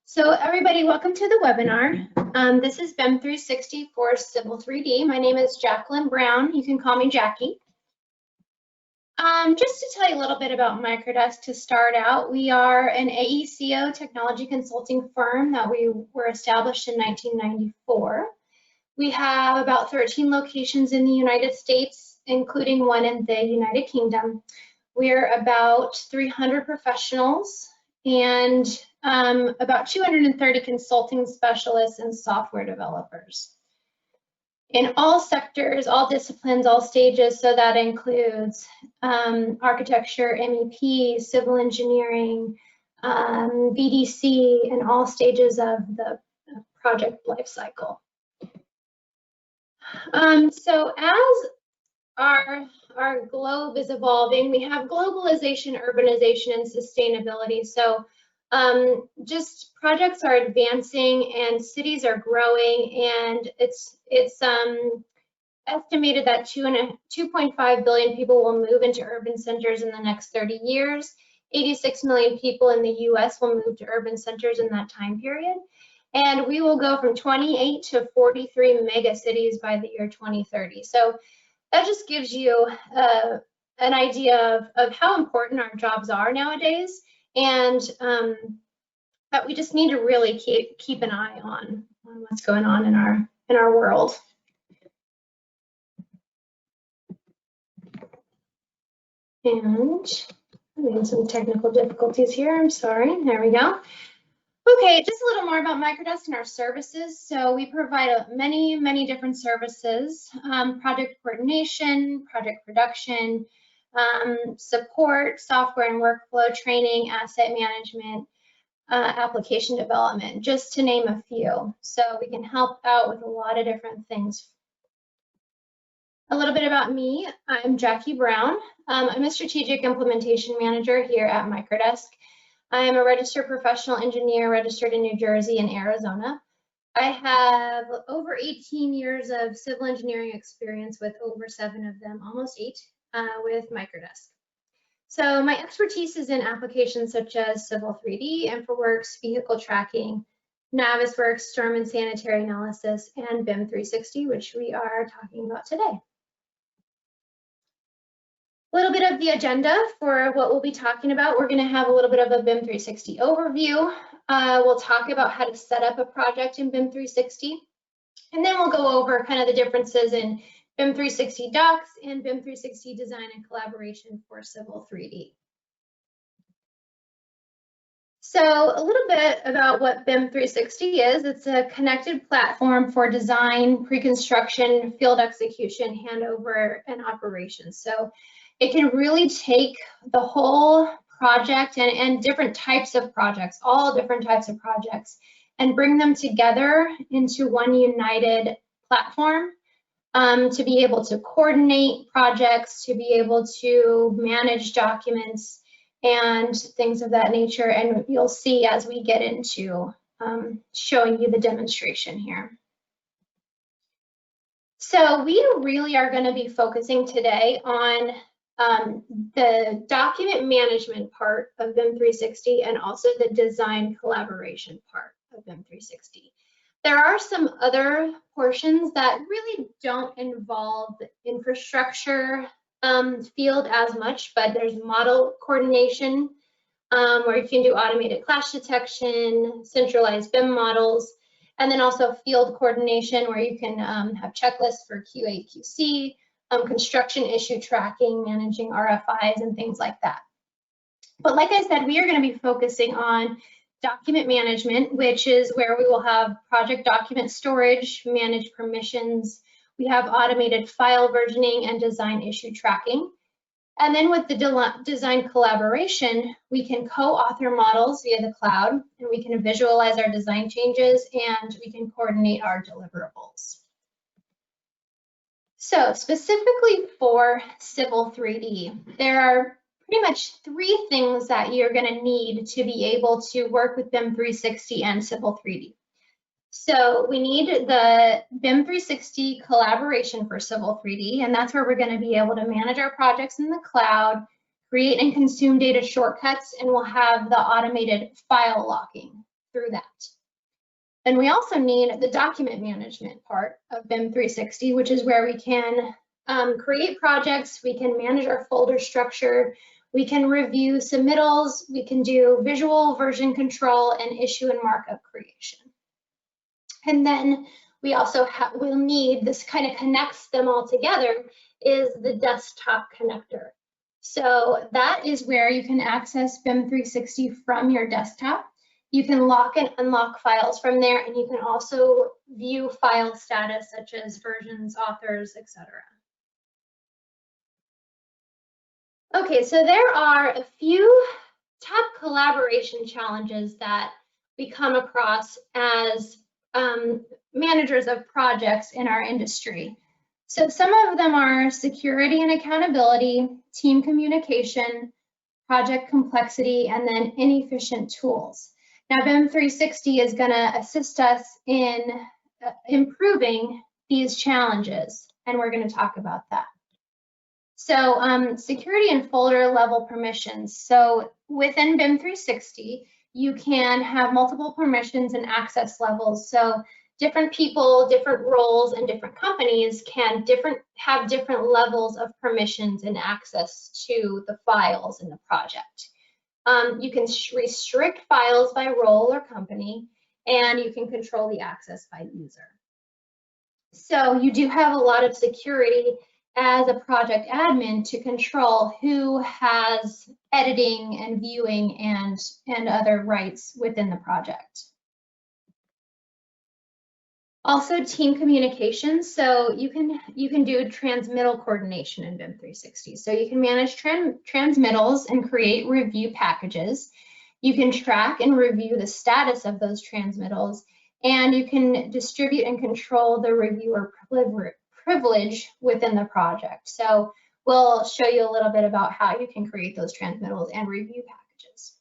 So everybody, welcome to the webinar. This is BIM 360 for Civil 3D. My name is Jacqueline Brown. You can call me Jackie. Just to tell you a little bit about Microdesk to start out, we are an AECO technology consulting firm that we were established in 1994. We have about 13 locations in the United States, including one in the United Kingdom. We're about 300 professionals and about 230 consulting specialists and software developers. In all sectors, all disciplines, all stages, so that includes architecture, MEP, civil engineering, VDC, and all stages of the project lifecycle. So as our globe is evolving, we have globalization, urbanization, and sustainability. So just projects are advancing and cities are growing, and it's estimated that 2.5 billion people will move into urban centers in the next 30 years. 86 million people in the US will move to urban centers in that time period. And we will go from 28 to 43 mega cities by the year 2030. So that just gives you an idea of how important our jobs are nowadays, and that we just need to really keep an eye on what's going on in our world. And I'm having some technical difficulties here. I'm sorry. There we go. Okay, just a little more about Microdesk and our services. So we provide many different services: project coordination, project production, support, software and workflow training, asset management, application development, just to name a few. So we can help out with a lot of different things. A little bit about me: I'm Jackie Brown. I'm a strategic implementation manager here at Microdesk. I am a registered professional engineer, registered in New Jersey and Arizona. I have over 18 years of civil engineering experience, with over 7 of them, almost 8, with Microdesk. So my expertise is in applications such as Civil 3D, InfraWorks, vehicle tracking, Navisworks, storm and sanitary analysis, and BIM 360, which we are talking about today. A little bit of the agenda for what we'll be talking about. We're going to have a little bit of a BIM 360 overview. We'll talk about how to set up a project in BIM 360. And then we'll go over kind of the differences in BIM 360 Docs and BIM 360 Design and Collaboration for Civil 3D. So a little bit about what BIM 360 is. It's a connected platform for design, pre-construction, field execution, handover, and operations. So it can really take the whole project and different types of projects, all different types of projects, and bring them together into one united platform to be able to coordinate projects, to be able to manage documents and things of that nature. And you'll see as we get into showing you the demonstration here. So we really are going to be focusing today on the document management part of BIM 360 and also the design collaboration part of BIM 360. There are some other portions that really don't involve the infrastructure field as much, but there's model coordination where you can do automated clash detection, centralized BIM models, and then also field coordination where you can have checklists for QA, QC, construction issue tracking, managing RFIs, and things like that. But like I said, we are going to be focusing on document management, which is where we will have project document storage, manage permissions. We have automated file versioning and design issue tracking. And then with the design collaboration, we can co-author models via the cloud, and we can visualize our design changes, and we can coordinate our deliverables. So specifically for Civil 3D, there are pretty much 3 things that you're going to need to be able to work with BIM 360 and Civil 3D. So we need the BIM 360 collaboration for Civil 3D, and that's where we're going to be able to manage our projects in the cloud, create and consume data shortcuts, and we'll have the automated file locking through that. And we also need the document management part of BIM 360, which is where we can create projects, we can manage our folder structure, we can review submittals, we can do visual version control and issue and markup creation. And then we also will need, this kind of connects them all together, is the desktop connector. So that is where you can access BIM 360 from your desktop. You can lock and unlock files from there, and you can also view file status such as versions, authors, etc. Okay, so there are a few top collaboration challenges that we come across as managers of projects in our industry. So some of them are security and accountability, team communication, project complexity, and then inefficient tools. Now, BIM 360 is going to assist us in improving these challenges, and we're going to talk about that. So security and folder level permissions. So within BIM 360, you can have multiple permissions and access levels. So different people, different roles, and different companies can have different levels of permissions and access to the files in the project. You can restrict files by role or company, and you can control the access by user. So you do have a lot of security as a project admin to control who has editing and viewing and other rights within the project. Also, team communication. So you can do transmittal coordination in BIM 360. So you can manage transmittals and create review packages. You can track and review the status of those transmittals, and you can distribute and control the reviewer privilege within the project. So we'll show you a little bit about how you can create those transmittals and review packages.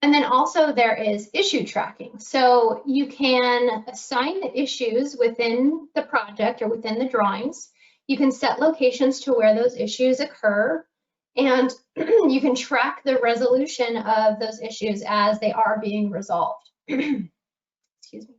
And then also there is issue tracking. So you can assign the issues within the project or within the drawings. You can set locations to where those issues occur, and you can track the resolution of those issues as they are being resolved. Excuse me.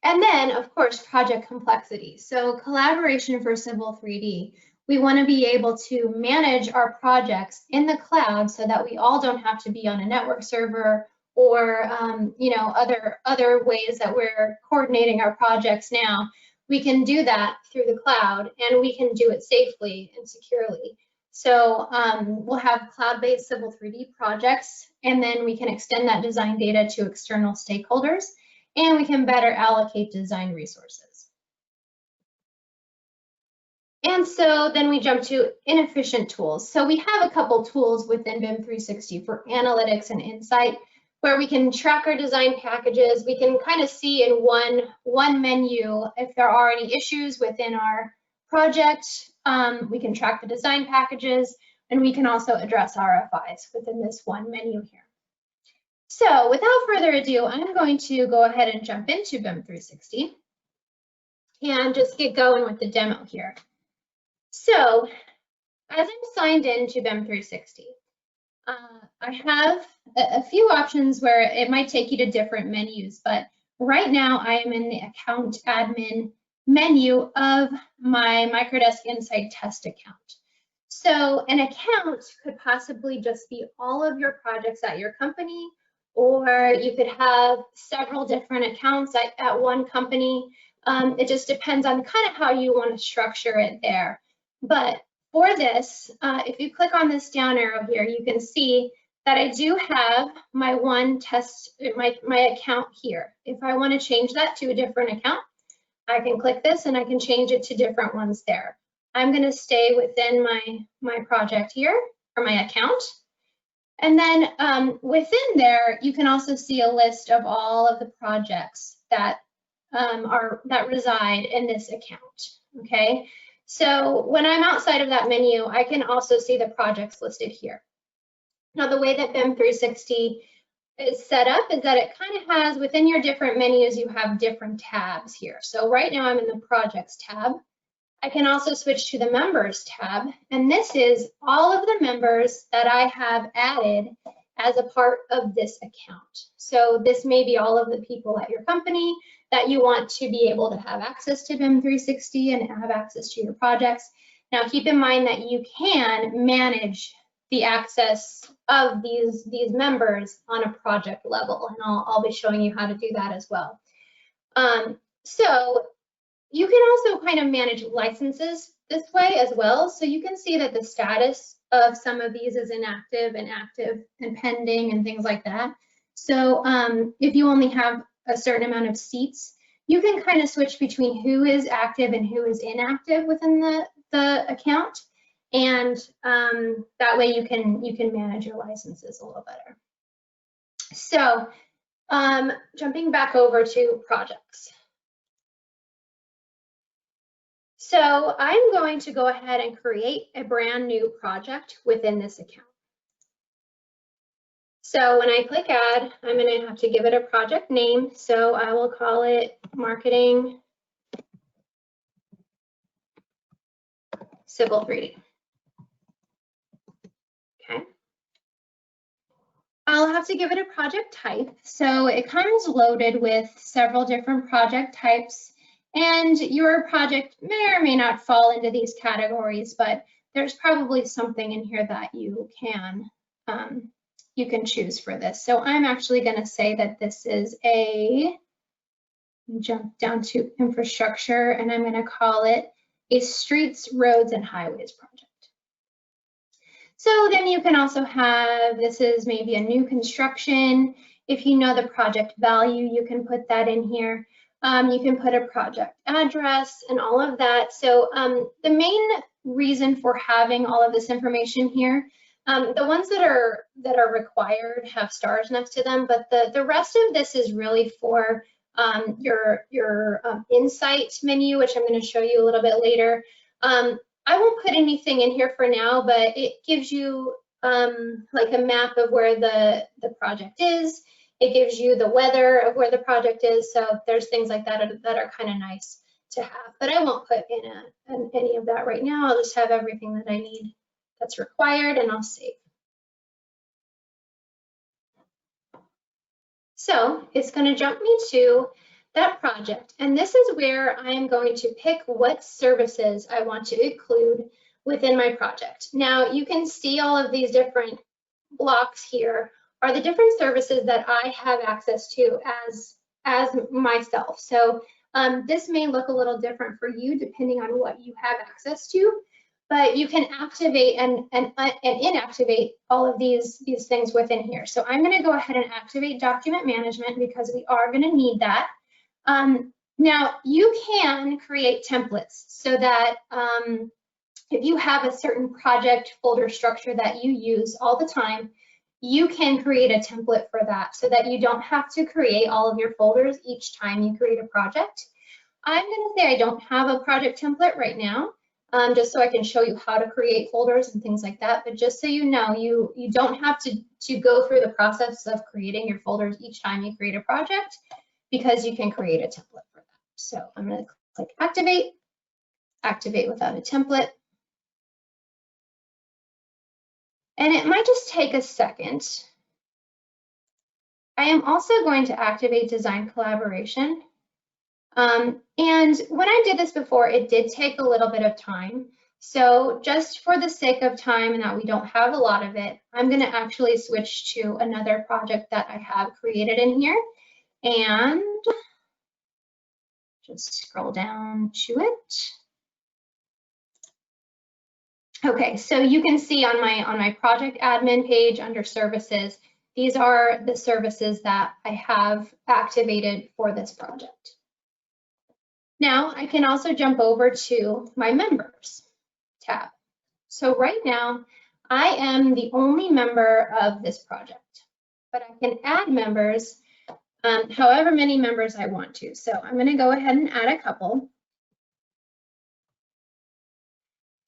And then, of course, project complexity. So collaboration for Civil 3D. We want to be able to manage our projects in the cloud so that we all don't have to be on a network server or other ways that we're coordinating our projects now. We can do that through the cloud, and we can do it safely and securely. So we'll have cloud-based Civil 3D projects, and then we can extend that design data to external stakeholders, and we can better allocate design resources. And so then we jump to inefficient tools. So we have a couple tools within BIM 360 for analytics and insight, where we can track our design packages. We can kind of see in one menu if there are any issues within our project. We can track the design packages, and we can also address RFIs within this one menu here. So without further ado, I'm going to go ahead and jump into BIM 360 and just get going with the demo here. So as I'm signed into BIM 360, I have a few options where it might take you to different menus, but right now I am in the account admin menu of my Microdesk Insight test account. So an account could possibly just be all of your projects at your company, or you could have several different accounts at one company. It just depends on kind of how you want to structure it there. But for this, if you click on this down arrow here, you can see that I do have my one test, my account here. If I want to change that to a different account, I can click this and I can change it to different ones there. I'm going to stay within my project here, or my account. And then within there, you can also see a list of all of the projects that reside in this account. Okay, so when I'm outside of that menu, I can also see the projects listed here. Now, the way that BIM 360 is set up is that it kind of has, within your different menus, you have different tabs here. So right now I'm in the projects tab. I can also switch to the members tab, and this is all of the members that I have added as a part of this account. So this may be all of the people at your company that you want to be able to have access to BIM 360 and have access to your projects. Now keep in mind that you can manage the access of these members on a project level, and I'll be showing you how to do that as well. So you can also kind of manage licenses this way as well. So you can see that the status of some of these is inactive and active and pending and things like that. So if you only have a certain amount of seats, you can kind of switch between who is active and who is inactive within the account. And that way you can manage your licenses a little better. So jumping back over to projects. So I'm going to go ahead and create a brand new project within this account. So when I click add, I'm going to have to give it a project name. So I will call it Marketing Civil 3D. Okay. I'll have to give it a project type. So it comes loaded with several different project types. And your project may or may not fall into these categories, but there's probably something in here that you can choose for this. So I'm actually going to say that this is jump down to infrastructure, and I'm going to call it a streets, roads, and highways project. So then you can also have, this is maybe a new construction. If you know the project value, you can put that in here. You can put a project address and all of that. So the main reason for having all of this information here, the ones that are required have stars next to them, but the rest of this is really for your insight menu, which I'm going to show you a little bit later. I won't put anything in here for now, but it gives you like a map of where the project is. It gives you the weather of where the project is. So there's things like that that are kind of nice to have, but I won't put in any of that right now. I'll just have everything that I need that's required, and I'll save. So it's going to jump me to that project. And this is where I am going to pick what services I want to include within my project. Now you can see all of these different blocks here are the different services that I have access to as myself. So this may look a little different for you depending on what you have access to, but you can activate and inactivate all of these things within here. So I'm going to go ahead and activate document management because we are going to need that. Now you can create templates so that if you have a certain project folder structure that you use all the time, you can create a template for that so that you don't have to create all of your folders each time you create a project. I'm going to say I don't have a project template right now, just so I can show you how to create folders and things like that. But just so you know, you don't have to go through the process of creating your folders each time you create a project, because you can create a template for that. So I'm going to click activate, activate without a template. And it might just take a second. I am also going to activate design collaboration. And when I did this before, it did take a little bit of time. So just for the sake of time and that we don't have a lot of it, I'm going to actually switch to another project that I have created in here. And just scroll down to it. Okay, so you can see on my project admin page under services, these are the services that I have activated for this project. Now I can also jump over to my members tab. So right now I am the only member of this project, but I can add members however many members I want to. So I'm going to go ahead and add a couple.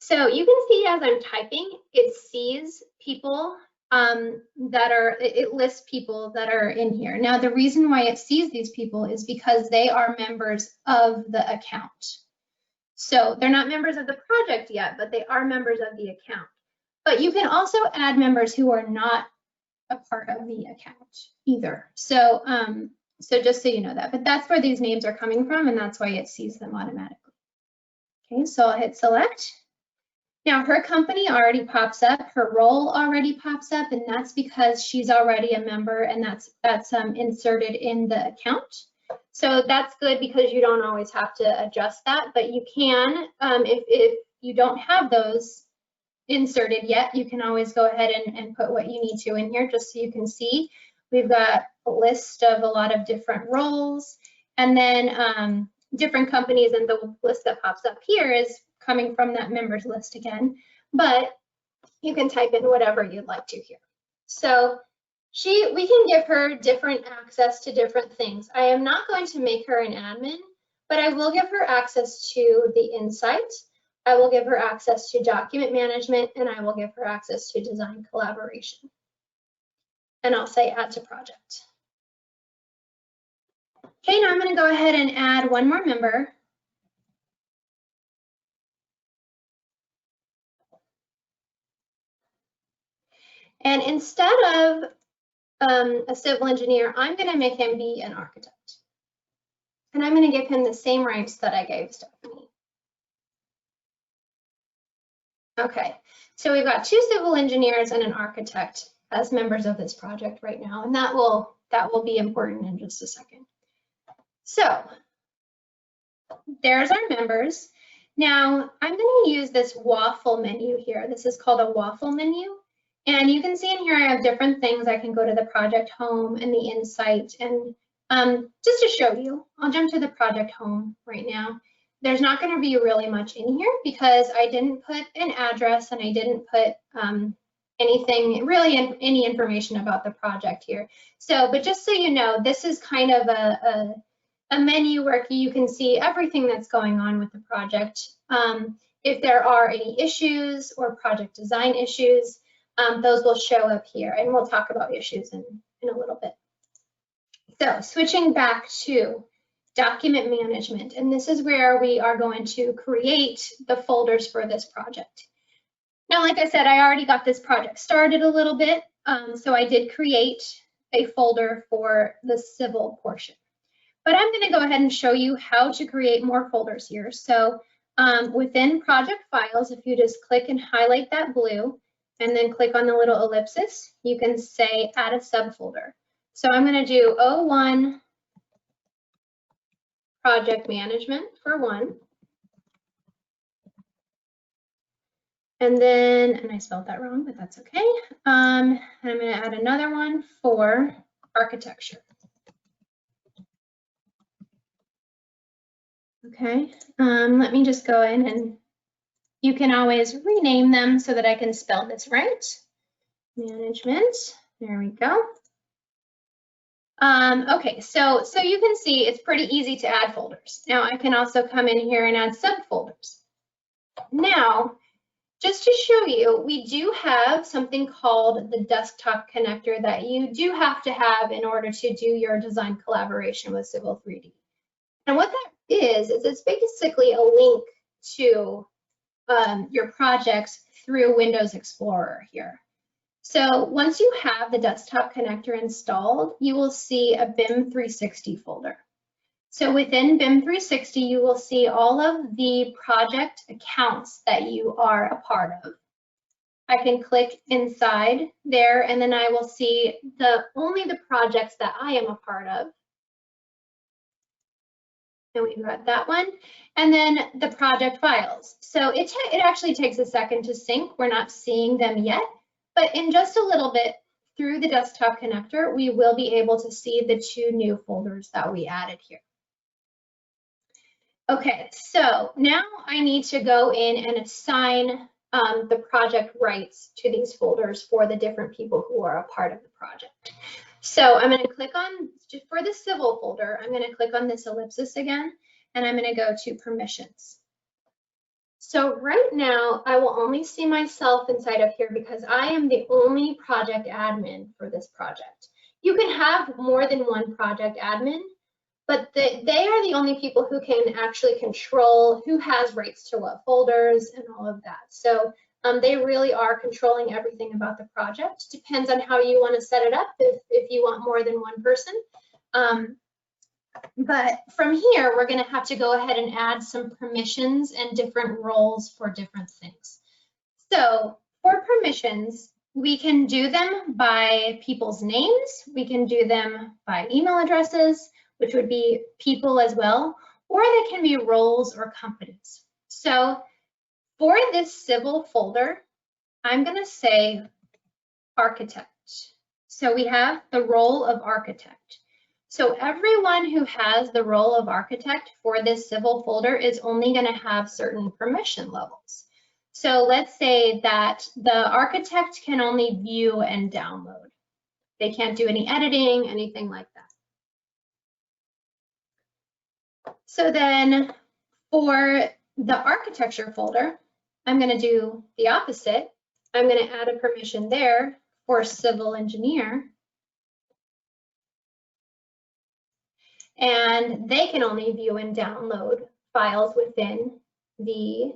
So you can see as I'm typing, it sees people it lists people that are in here. Now, the reason why it sees these people is because they are members of the account. So they're not members of the project yet, but they are members of the account. But you can also add members who are not a part of the account either. So, so just so you know that, but that's where these names are coming from, and that's why it sees them automatically. Okay, so I'll hit select. Now her company already pops up, her role already pops up, and that's because she's already a member, and that's inserted in the account. So that's good because you don't always have to adjust that, but you can, if you don't have those inserted yet, you can always go ahead and put what you need to in here just so you can see. We've got a list of a lot of different roles, and then different companies, and the list that pops up here is coming from that members list again, but you can type in whatever you'd like to here. So we can give her different access to different things. I am not going to make her an admin, but I will give her access to the Insight. I will give her access to document management, and I will give her access to design collaboration. And I'll say add to project. Okay, now I'm going to go ahead and add one more member. And instead of a civil engineer, I'm going to make him be an architect. And I'm going to give him the same rights that I gave Stephanie. Okay, so we've got 2 civil engineers and an architect as members of this project right now, and that will be important in just a second. So there's our members. Now I'm going to use this waffle menu here. This is called a waffle menu. And you can see in here I have different things. I can go to the project home and the Insight, and just to show you, I'll jump to the project home right now. There's not going to be really much in here because I didn't put an address and I didn't put anything, really any information about the project here. So, but just so you know, this is kind of a menu where you can see everything that's going on with the project. If there are any issues or project design issues, those will show up here, and we'll talk about issues in a little bit. So switching back to document management, and this is where we are going to create the folders for this project. Now, like I said, I already got this project started a little bit, so I did create a folder for the civil portion. But I'm going to go ahead and show you how to create more folders here. So within project files, if you just click and highlight that blue, and then click on the little ellipsis, you can say add a subfolder. So I'm going to do 01 project management for one. And then, and I spelled that wrong, but that's okay. And I'm going to add another one for architecture. Okay, let me just go in, and you can always rename them so that I can spell this right. Management, there we go. Okay, so you can see it's pretty easy to add folders. Now I can also come in here and add subfolders. Now, just to show you, we do have something called the desktop connector that you do have to have in order to do your design collaboration with Civil 3D. And what that is it's basically a link to your projects through Windows Explorer here. So once you have the desktop connector installed, you will see a BIM 360 folder. So within BIM 360, you will see all of the project accounts that you are a part of. I can click inside there, and then I will see only the projects that I am a part of. And we've got that one. And then the project files. So it actually takes a second to sync. We're not seeing them yet, but in just a little bit through the desktop connector, we will be able to see the 2 new folders that we added here. Okay, so now I need to go in and assign the project rights to these folders for the different people who are a part of the project. So I'm going to click on, for the civil folder, I'm going to click on this ellipsis again, and I'm going to go to permissions. So right now, I will only see myself inside of here because I am the only project admin for this project. You can have more than one project admin, but they are the only people who can actually control who has rights to what folders and all of that. So They really are controlling everything about the project. Depends on how you want to set it up, if you want more than one person. But from here, we're going to have to go ahead and add some permissions and different roles for different things. So for permissions, we can do them by people's names. We can do them by email addresses, which would be people as well, or they can be roles or companies. So for this civil folder, I'm going to say architect. So we have the role of architect. So everyone who has the role of architect for this civil folder is only going to have certain permission levels. So let's say that the architect can only view and download. They can't do any editing, anything like that. So then for the architecture folder, I'm going to do the opposite. I'm going to add a permission there for civil engineer. And they can only view and download files within the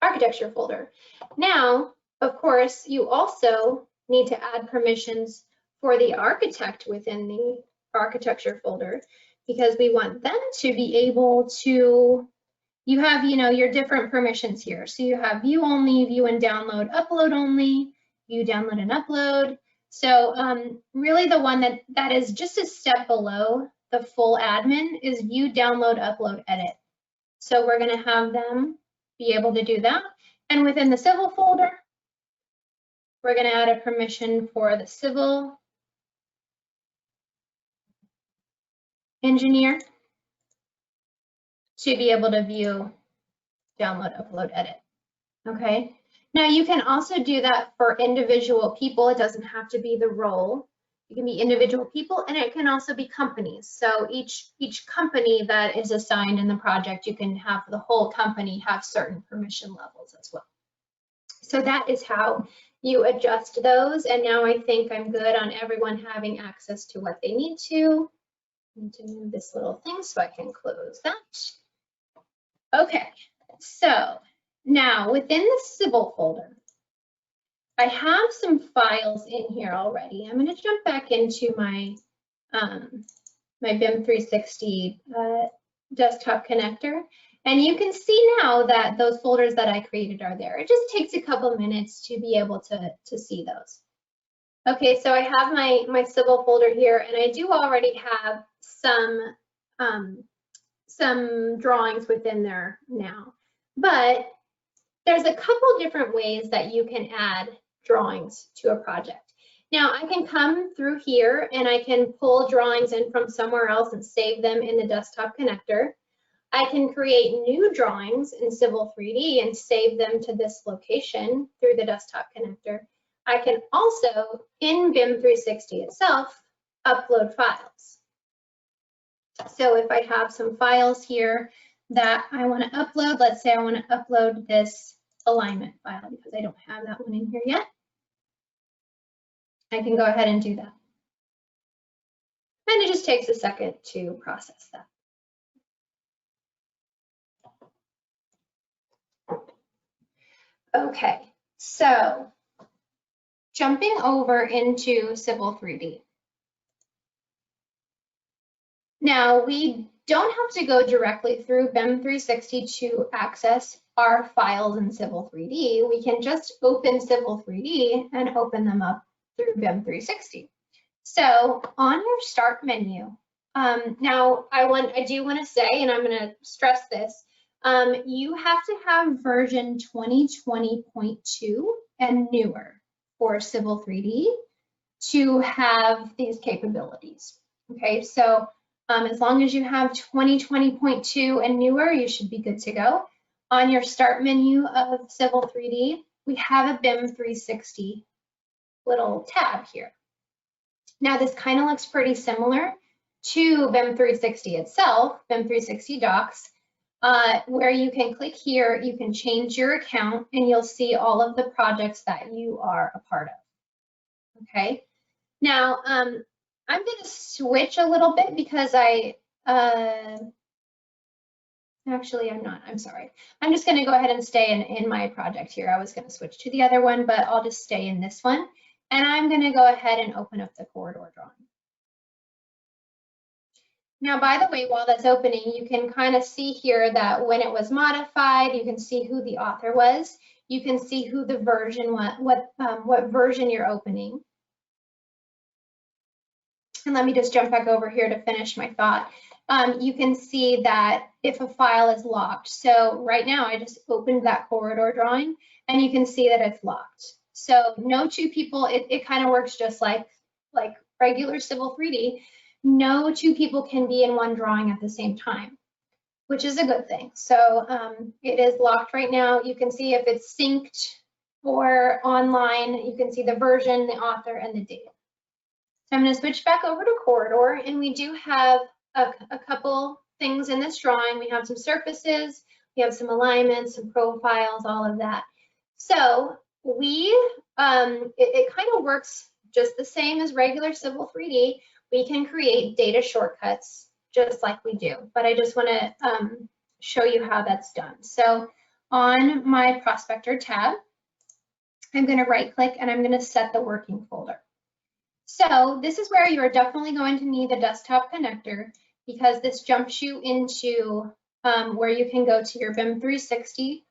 architecture folder. Now, of course, you also need to add permissions for the architect within the architecture folder, because we want them to be able to, you have, your different permissions here. So you have view only, view and download, upload only, view, download, and upload. So really the one that is just a step below the full admin is view, download, upload, edit. So we're going to have them be able to do that. And within the civil folder, we're going to add a permission for the civil engineer to be able to view, download, upload, edit. Okay. Now you can also do that for individual people. It doesn't have to be the role. It can be individual people, and it can also be companies. So each company that is assigned in the project, you can have the whole company have certain permission levels as well. So that is how you adjust those. And now I think I'm good on everyone having access to what they need to. I need to move this little thing so I can close that. Okay, so now within the civil folder, I have some files in here already. I'm going to jump back into my my BIM 360 desktop connector, and you can see now that those folders that I created are there. It just takes a couple minutes to be able to see those. Okay, so I have my civil folder here, and I do already have some drawings within there now, but there's a couple different ways that you can add drawings to a project. Now I can come through here and I can pull drawings in from somewhere else and save them in the desktop connector. I can create new drawings in Civil 3D and save them to this location through the desktop connector. I can also, in BIM 360 itself, upload files. So if I have some files here that I want to upload, let's say I want to upload this alignment file because I don't have that one in here yet. I can go ahead and do that. And it just takes a second to process that. Okay, so jumping over into Civil 3D. Now we don't have to go directly through BIM 360 to access our files in Civil 3D. We can just open Civil 3D and open them up through BIM 360. So on your start menu, now I do want to say, and I'm going to stress this, you have to have version 2020.2 and newer for Civil 3D to have these capabilities. Okay, so as long as you have 2020.2 and newer, you should be good to go. On your start menu of Civil 3D, we have a BIM 360 little tab here. Now this kind of looks pretty similar to BIM 360 itself, BIM 360 Docs, where you can click here, you can change your account, and you'll see all of the projects that you are a part of. Okay, now I'm going to switch a little bit because Actually, I'm not. I'm sorry. I'm just going to go ahead and stay in my project here. I was going to switch to the other one, but I'll just stay in this one. And I'm going to go ahead and open up the corridor drawing. Now, by the way, while that's opening, you can kind of see here that when it was modified, you can see who the author was. You can see who the version, what version you're opening. And let me just jump back over here to finish my thought. You can see that if a file is locked. So right now I just opened that corridor drawing and you can see that it's locked. So no two people, it kind of works just like regular Civil 3D. No two people can be in one drawing at the same time, which is a good thing. So it is locked right now. You can see if it's synced or online. You can see the version, the author, and the date. So I'm going to switch back over to corridor, and we do have a couple things in this drawing. We have some surfaces, we have some alignments, some profiles, all of that. So it kind of works just the same as regular Civil 3D. We can create data shortcuts just like we do, but I just want to show you how that's done. So on my Prospector tab, I'm going to right click and I'm going to set the working folder. So this is where you're definitely going to need the desktop connector because this jumps you into where you can go to your BIM 360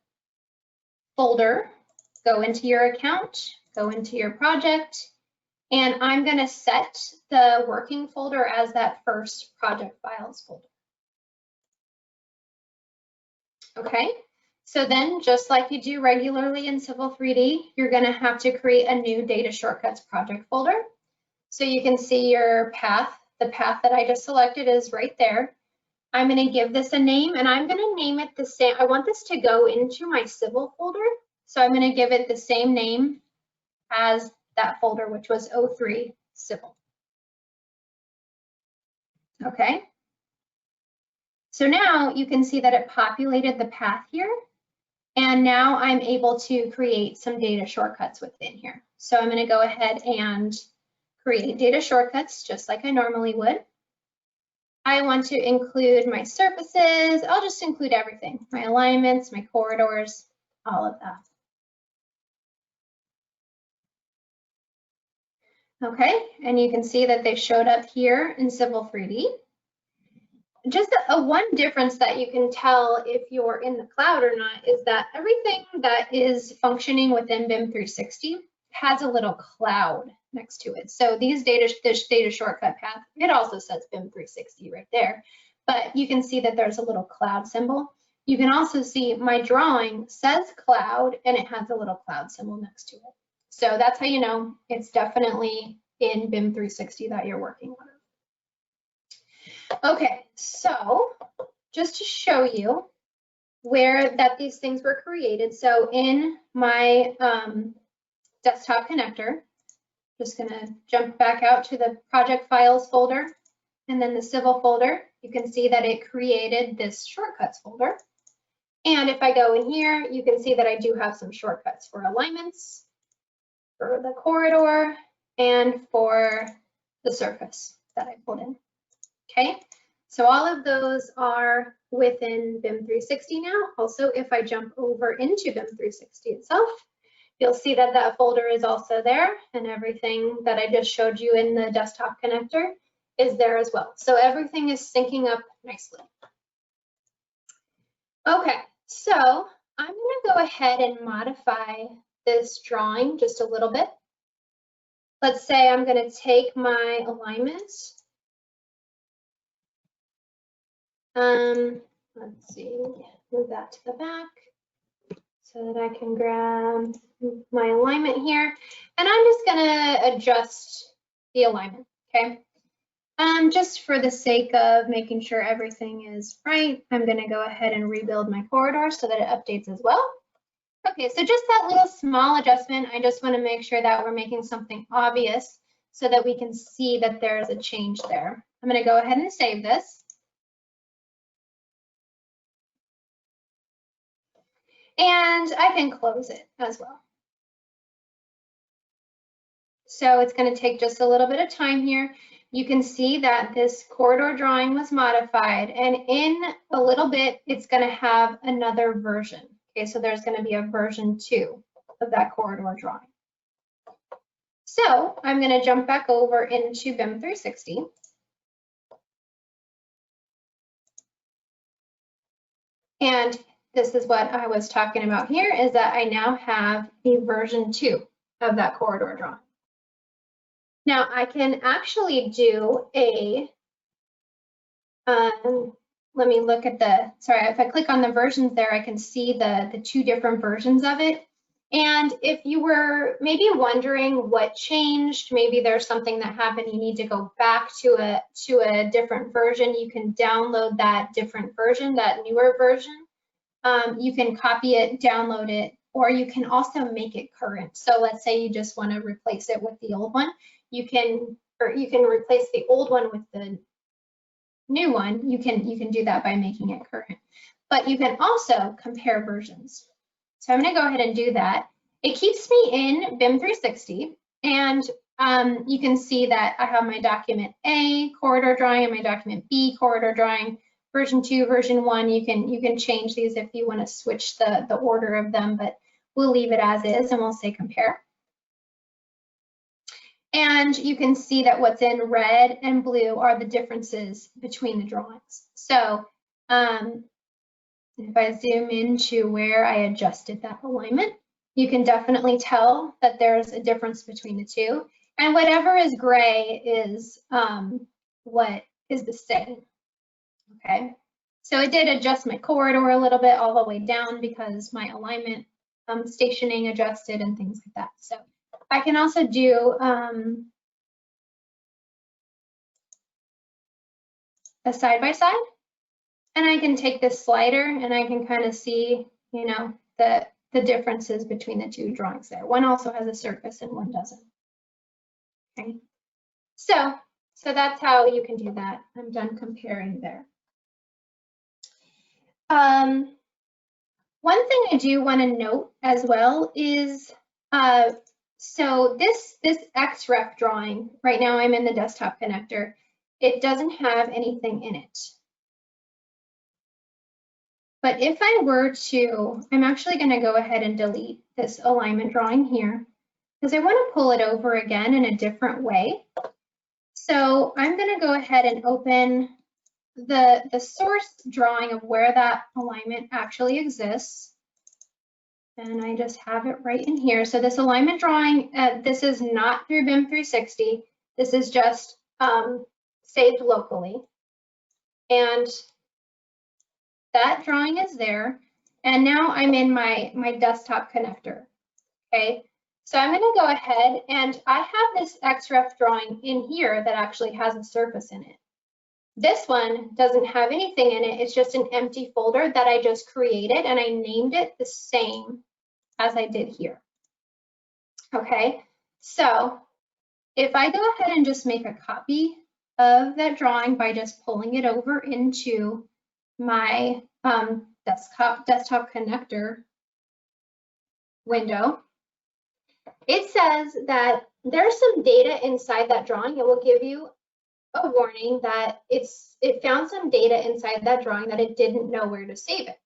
folder, go into your account, go into your project, and I'm going to set the working folder as that first project files folder. Okay, so then just like you do regularly in Civil 3D, you're going to have to create a new data shortcuts project folder. So you can see your path. The path that I just selected is right there. I'm going to give this a name and I'm going to name it the same. I want this to go into my Civil folder. So I'm going to give it the same name as that folder, which was 03 Civil. Okay. So now you can see that it populated the path here. And now I'm able to create some data shortcuts within here. So I'm going to go ahead and create data shortcuts just like I normally would. I want to include my surfaces. I'll just include everything, my alignments, my corridors, all of that. Okay, and you can see that they showed up here in Civil 3D. Just one difference that you can tell if you're in the cloud or not is that everything that is functioning within BIM 360 has a little cloud next to it. So this data shortcut path, it also says BIM 360 right there, but you can see that there's a little cloud symbol. You can also see my drawing says cloud and it has a little cloud symbol next to it. So that's how you know it's definitely in BIM 360 that you're working on. Okay, so just to show you where that these things were created. So in my desktop connector, just gonna jump back out to the project files folder and then the Civil folder. You can see that it created this shortcuts folder. And if I go in here, you can see that I do have some shortcuts for alignments, for the corridor, and for the surface that I pulled in. Okay, so all of those are within BIM 360 now. Also, if I jump over into BIM 360 itself, you'll see that that folder is also there and everything that I just showed you in the desktop connector is there as well. So everything is syncing up nicely. Okay, so I'm gonna go ahead and modify this drawing just a little bit. Let's say I'm gonna take my alignments. Let's see, move that to the back so that I can grab my alignment here. And I'm just gonna adjust the alignment, okay? Just for the sake of making sure everything is right, I'm gonna go ahead and rebuild my corridor so that it updates as well. Okay, so just that little small adjustment, I just wanna make sure that we're making something obvious so that we can see that there's a change there. I'm gonna go ahead and save this. And I can close it as well. So it's going to take just a little bit of time here. you can see that this corridor drawing was modified, and in a little bit, it's going to have another version. Okay, so there's going to be a version 2 of that corridor drawing. So I'm going to jump back over into BIM 360. And this is what I was talking about here, is that I now have a version 2 of that corridor drawing. Now I can actually do a, let me look at the, sorry, if I click on the versions there, I can see the 2 different versions of it. And if you were maybe wondering what changed, maybe there's something that happened, you need to go back to a different version, you can download that different version, that newer version. You can copy it, download it, or you can also make it current. So let's say you just want to replace it with the old one. You can replace the old one with the new one. You can do that by making it current. But you can also compare versions. So I'm going to go ahead and do that. It keeps me in BIM 360, and you can see that I have my document A corridor drawing and my document B corridor drawing, version 2, version 1. You can change these if you want to switch the order of them, but we'll leave it as is and we'll say compare. And you can see that what's in red and blue are the differences between the drawings. So if I zoom into where I adjusted that alignment, you can definitely tell that there's a difference between the two. And whatever is gray is what is the same. Okay, so it did adjust my corridor a little bit all the way down because my alignment stationing adjusted and things like that. So I can also do a side-by-side, and I can take this slider and I can kind of see, you know, the differences between the 2 drawings there. One also has a surface and one doesn't. Okay, so that's how you can do that. I'm done comparing there. One thing I do want to note as well is, so this XREF drawing, right now I'm in the desktop connector, it doesn't have anything in it. But if I were to, I'm actually going to go ahead and delete this alignment drawing here because I want to pull it over again in a different way. So I'm going to go ahead and open the source drawing of where that alignment actually exists. And I just have it right in here. So this alignment drawing, this is not through BIM 360. This is just saved locally. And that drawing is there. And now I'm in my desktop connector. Okay, so I'm going to go ahead and I have this XREF drawing in here that actually has a surface in it. This one doesn't have anything in it. It's just an empty folder that I just created, and I named it the same as I did here. Okay, so if I go ahead and just make a copy of that drawing by just pulling it over into my desktop connector window, it says that there's some data inside that drawing. It will give you a warning that it found some data inside that drawing that it didn't know where to save it.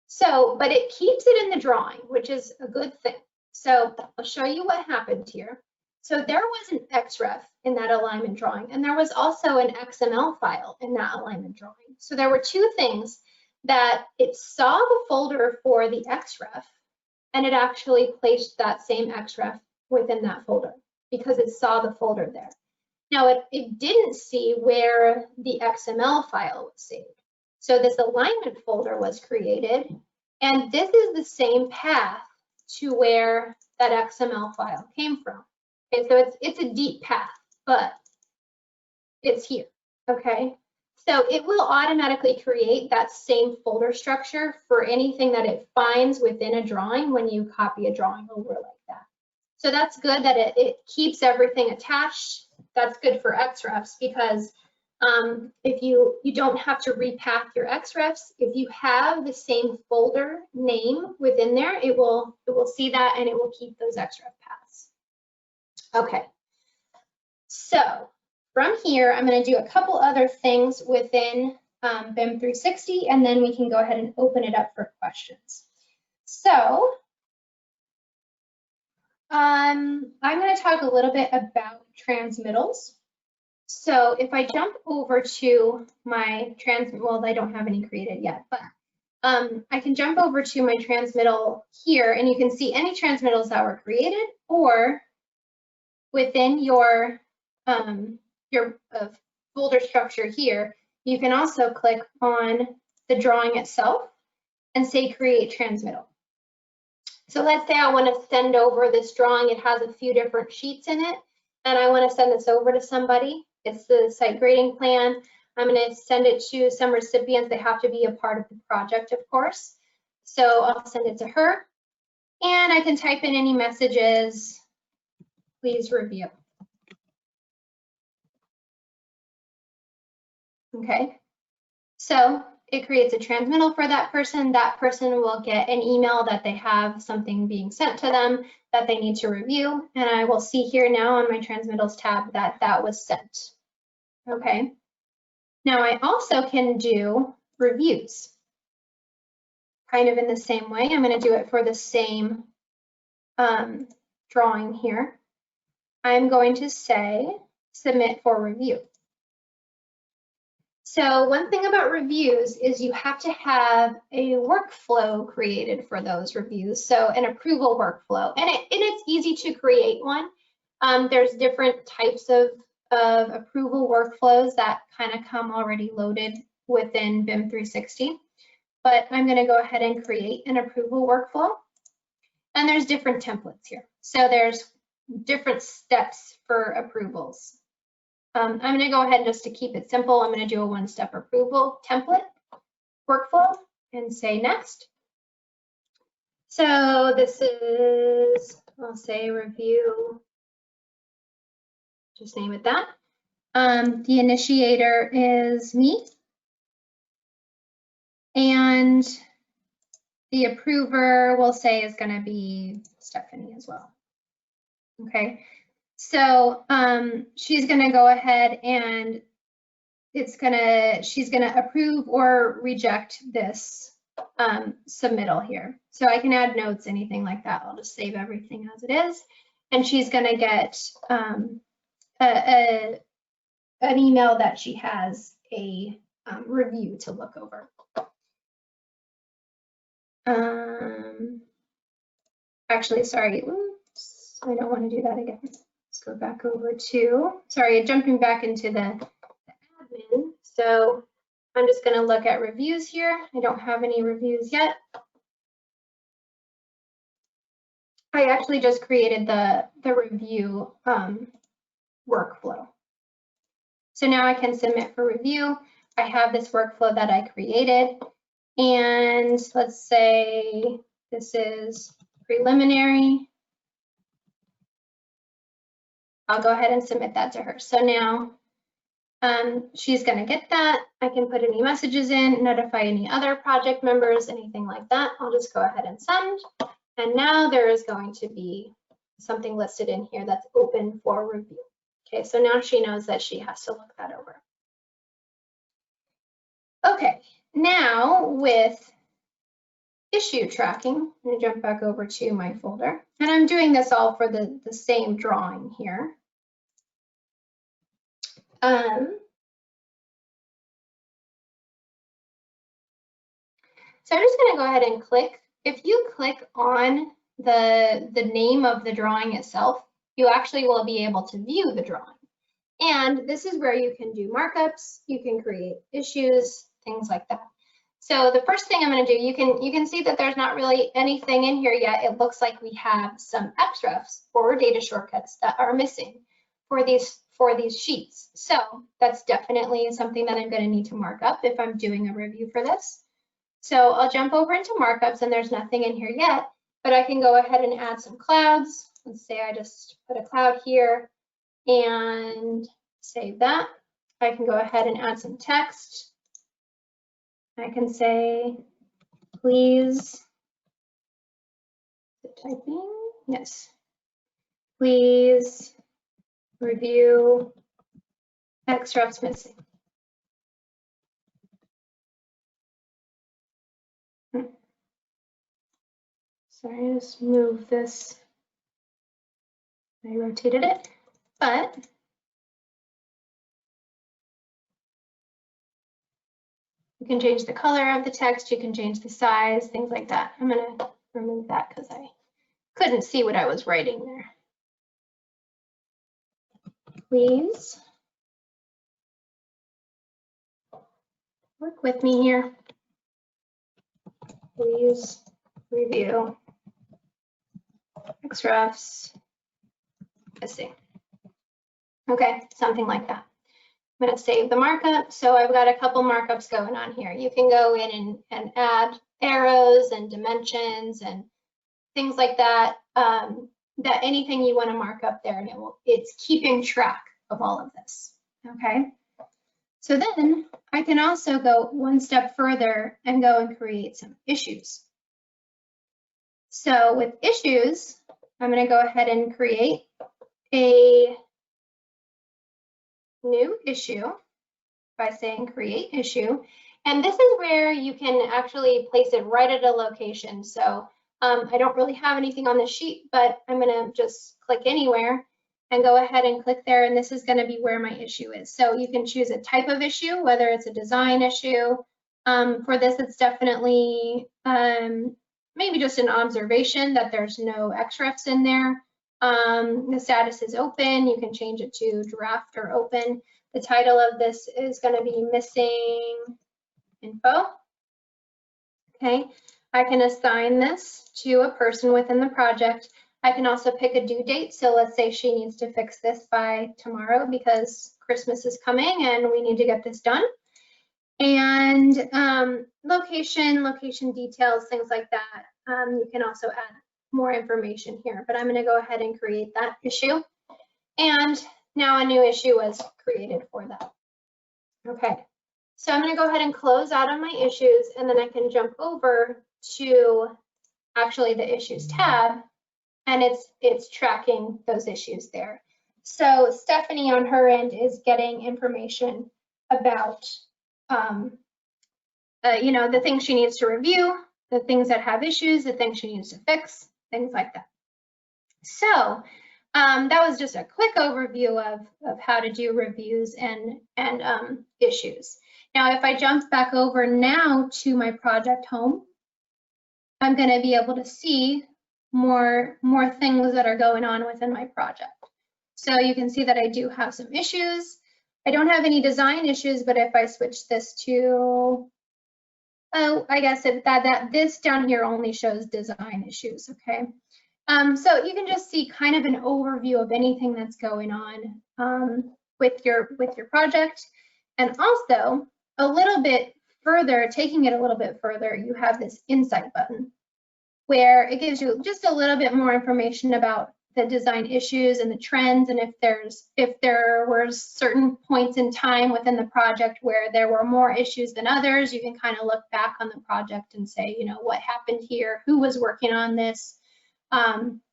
So, but it keeps it in the drawing, which is a good thing. So I'll show you what happened here. So there was an XREF in that alignment drawing, and there was also an XML file in that alignment drawing. So there were 2 things that it saw the folder for the XREF, and it actually placed that same XREF within that folder because it saw the folder there. Now it didn't see where the XML file was saved. So this alignment folder was created, and this is the same path to where that XML file came from. Okay, so it's a deep path, but it's here, okay? So it will automatically create that same folder structure for anything that it finds within a drawing when you copy a drawing over like that. So that's good that it keeps everything attached. That's good for XREFs because if you don't have to repath your XREFs, if you have the same folder name within there, it will see that and it will keep those XREF paths. Okay, so From here, I'm going to do a couple other things within BIM 360, and then we can go ahead and open it up for questions. So I'm going to talk a little bit about transmittals. So if I jump over to my well, I don't have any created yet, but I can jump over to my transmittal here, and you can see any transmittals that were created, or within your folder structure here, you can also click on the drawing itself and say create transmittal. So let's say I want to send over this drawing. It has a few different sheets in it, and I want to send this over to somebody. It's the site grading plan. I'm going to send it to some recipients. They have to be a part of the project, of course. So I'll send it to her, and I can type in any messages. Please review. Okay, so it creates a transmittal for that person. That person will get an email that they have something being sent to them that they need to review. And I will see here now on my transmittals tab that that was sent. Okay, now I also can do reviews. Kind of in the same way. I'm going to do it for the same drawing here. I'm going to say submit for review. So one thing about reviews is you have to have a workflow created for those reviews. So an approval workflow, and it's easy to create one. There's different types of approval workflows that kind of come already loaded within BIM 360. But I'm going to go ahead and create an approval workflow. And there's different templates here. So there's different steps for approvals. I'm going to go ahead just to keep it simple. I'm going to do a one-step approval template workflow and say next. So this is, I'll say review, just name it that. The initiator is me. And the approver we'll say is going to be Stephanie as well. Okay, so she's going to go ahead and she's going to approve or reject this submittal here. So I can add notes, anything like that. I'll just save everything as it is. And she's going to get an email that she has a review to look over. Actually, sorry, oops, I don't want to do that again. Let's go back over to, sorry, jumping back into the admin. So I'm just going to look at reviews here. I don't have any reviews yet. I actually just created the review workflow. So now I can submit for review. I have this workflow that I created. And let's say this is preliminary. I'll go ahead and submit that to her. So now she's going to get that. I can put any messages in, notify any other project members, anything like that. I'll just go ahead and send. And now there is going to be something listed in here that's open for review. Okay, so now she knows that she has to look that over. Okay, now with issue tracking, I'm going to jump back over to my folder. And I'm doing this all for the same drawing here. So I'm just going to go ahead and click. If you click on the name of the drawing itself, you actually will be able to view the drawing. And this is where you can do markups, you can create issues, things like that. So the first thing I'm going to do, you can see that there's not really anything in here yet. It looks like we have some XREFs or data shortcuts that are missing for these sheets. So that's definitely something that I'm going to need to mark up if I'm doing a review for this. So I'll jump over into markups, and there's nothing in here yet, but I can go ahead and add some clouds. Let's say I just put a cloud here and save that. I can go ahead and add some text. I can say, please, typing, yes, please review XREF's missing. Sorry, I just moved this. I rotated it, but you can change the color of the text, you can change the size, things like that. I'm gonna remove that because I couldn't see what I was writing there. Please work with me here. Please review XREF's missing. Okay, something like that. I'm going to save the markup. So I've got a couple markups going on here. You can go in and add arrows and dimensions and things like that. That anything you want to mark up there, and it's keeping track of all of this. Okay. So then I can also go one step further and go and create some issues. So with issues, I'm going to go ahead and create a new issue by saying create issue. And this is where you can actually place it right at a location. So I don't really have anything on the sheet, but I'm going to just click anywhere and go ahead and click there. And this is going to be where my issue is. So you can choose a type of issue, whether it's a design issue. For this, it's definitely maybe just an observation that there's no XREFs in there. The status is open. You can change it to draft or open. The title of this is going to be missing info. Okay, I can assign this to a person within the project. I can also pick a due date. So let's say she needs to fix this by tomorrow because Christmas is coming and we need to get this done. And location details, things like that. You can also add more information here, but I'm going to go ahead and create that issue. And now a new issue was created for that. Okay, so I'm going to go ahead and close out of my issues, and then I can jump over to actually the issues tab, and it's tracking those issues there. So Stephanie on her end is getting information about the things she needs to review, the things that have issues, the things she needs to fix, things like that. So that was just a quick overview of how to do reviews and issues. Now, if I jump back over now to my project home, I'm going to be able to see more things that are going on within my project. So you can see that I do have some issues. I don't have any design issues, but if I switch this to, I guess that this down here only shows design issues, okay? So you can just see kind of an overview of anything that's going on with your project. And also a little bit further, taking it a little bit further, you have this insight button where it gives you just a little bit more information about the design issues and the trends, and if there were certain points in time within the project where there were more issues than others, you can kind of look back on the project and say, what happened here, who was working on this.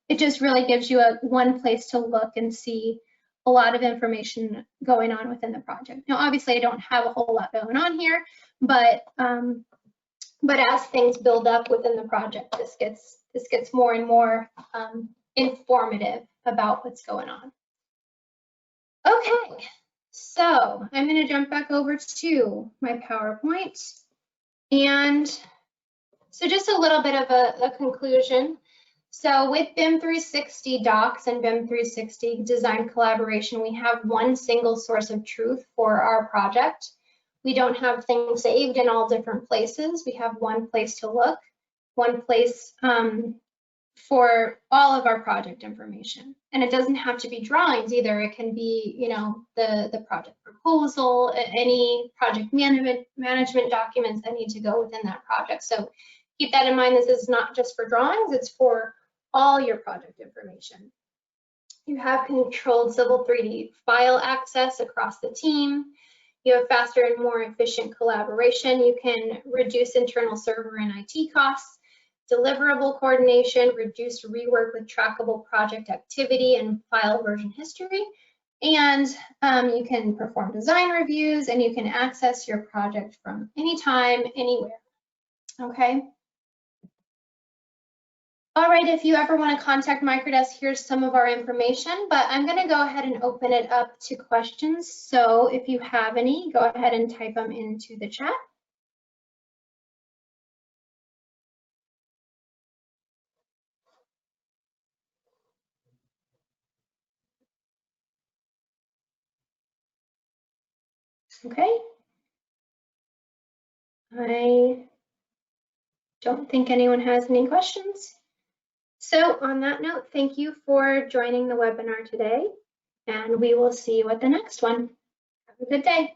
It just really gives you one place to look and see a lot of information going on within the project. Now, obviously, I don't have a whole lot going on here, but as things build up within the project, this gets more and more informative about what's going on. Okay, so I'm going to jump back over to my PowerPoint. And so just a little bit of a conclusion. So with BIM 360 Docs and BIM 360 Design Collaboration, we have one single source of truth for our project. We don't have things saved in all different places. We have one place to look, one place for all of our project information. And it doesn't have to be drawings either. It can be, the project proposal, any project management documents that need to go within that project. So keep that in mind. This is not just for drawings, it's for all your project information. You have controlled Civil 3D file access across the team. You have faster and more efficient collaboration. You can reduce internal server and IT costs, deliverable coordination, reduce rework with trackable project activity and file version history, And you can perform design reviews, and you can access your project from anytime, anywhere. Okay. All right, if you ever want to contact Microdesk, here's some of our information, but I'm going to go ahead and open it up to questions. So if you have any, go ahead and type them into the chat. Okay. I don't think anyone has any questions. So on that note, thank you for joining the webinar today, and we will see you at the next one. Have a good day.